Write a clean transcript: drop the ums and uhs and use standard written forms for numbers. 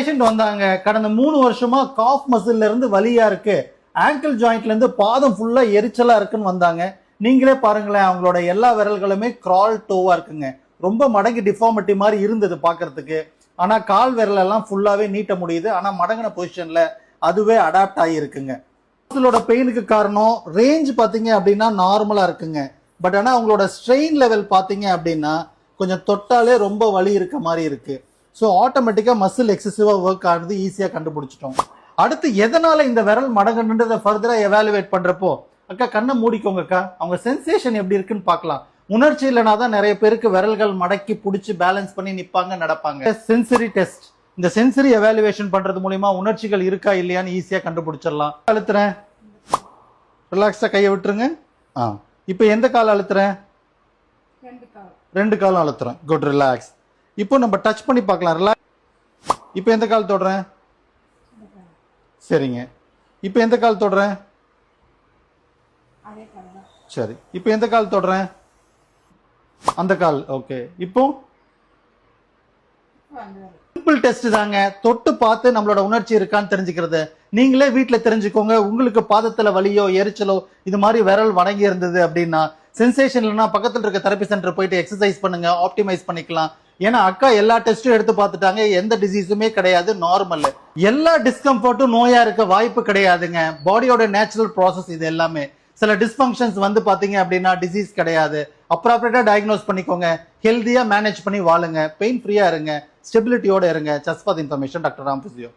Patient வந்தாங்க, கடந்த 3 வருஷமா காஃப் மசில்ல இருந்து வலியா இருக்கு, ஆங்கிள் ஜாயிண்ட்ல இருந்து பாதம் ஃபுல்லா எரிச்சலா இருக்குன்னு வந்தாங்க. நீங்களே பாருங்களேன், அவங்களோட எல்லா விரல்களுமே கிரால் டோவா இருக்குங்க. ரொம்ப மடங்கி டிஃபார்மிட்டி மாதிரி இருந்தது பாக்குறதுக்கு. ஆனா கால் விரல் எல்லாம் ஃபுல்லாவே நீட்ட முடியுது. ஆனா மடங்கின பொசிஷன்ல அதுவே அடாப்ட் ஆகி இருக்குங்க. மசிலோட பெயினுக்கு காரணம் ரேஞ்ச் பாத்தீங்க அப்படின்னா நார்மலா இருக்குங்க. பட் ஆனா அவங்களோட ஸ்ட்ரெயின் லெவல் பாத்தீங்க அப்படின்னா கொஞ்சம் தொட்டாலே ரொம்ப வலி இருக்க மாதிரி இருக்கு. ஸோ ஆட்டோமேட்டிக்கா மசில் எக்ஸசிவா ஒர்க் ஆகுது, ஈஸியா கண்டுபிடிச்சிட்டோம். அடுத்து எதனால இந்த விரல் மடங்குன்றதை ஃபர்தரா எவாலுவேட் பண்றப்போ, அக்கா கண்ணை மூடிக்கோங்க அக்கா, அவங்க சென்சேஷன் எப்படி இருக்குன்னு பார்க்கலாம். உணர்ச்சி இல்லைனா தான் நிறைய பேருக்கு விரல்கள் மடக்கி பிடிச்சி பேலன்ஸ் பண்ணி நிப்பாங்க, நடப்பாங்க. சென்சரி டெஸ்ட், இந்த சென்சரி எவாலுவேஷன் பண்றது மூலியமா உணர்ச்சிகள் இருக்கா இல்லையான்னு ஈஸியா கண்டுபிடிச்சிடலாம். அழுத்துறேன், ரிலாக்ஸா கையை விட்டுருங்க. இப்போ எந்த கால் அழுத்துறேன்? ரெண்டு காலம் அழுத்துறேன். Good, relax. இப்போ நம்ம டச் பண்ணி பார்க்கலாம். ரிலாக்ஸ். இப்போ எந்த கால் தொடுறேன்? சரிங்க. இப்போ எந்த கால் தொடுறேன்? சரி. இப்போ எந்த கால் தொடுறேன்? அந்த கால். ஓகே. இப்போ சிம்பிள் டெஸ்ட் தாங்க, தொட்டு பார்த்து நம்மளோட உணர்ச்சி இருக்கான்னு தெரிஞ்சுக்கிறது. நீங்களே வீட்டுல தெரிஞ்சுக்கோங்க. உங்களுக்கு பாதத்துல வலியோ எரிச்சலோ இது மாதிரி விரல் வணங்கி இருந்தது அப்படின்னா, சென்சேஷன் இல்லைன்னா பக்கத்துல இருக்க தெரப்பி சென்டர் போயிட்டு எக்ஸசைஸ் பண்ணுங்க, ஆப்டிமைஸ் பண்ணிக்கலாம். ஏன்னா அக்கா எல்லா டெஸ்டும் எடுத்து பார்த்துட்டாங்க, எந்த டிசீஸுமே கிடையாது, நார்மல். எல்லா டிஸ்கம்ஃபர்ட்டும் நோயா இருக்க வாய்ப்பு கிடையாதுங்க. பாடியோட நேச்சுரல் ப்ராசஸ் இது எல்லாமே. சில டிஸ்ஃபங்க்ஷன்ஸ் வந்து பாத்தீங்க அப்படின்னா டிசீஸ் கிடையாது. அப்ராப்ரியேட்டா டயக்னோஸ் பண்ணிக்கோங்க, ஹெல்தியா மேனேஜ் பண்ணி வாழுங்க, பெயின் ஃப்ரீயா இருங்க, ஸ்டெபிலிட்டியோட இருங்க. Just for the information, doctor Ram physio.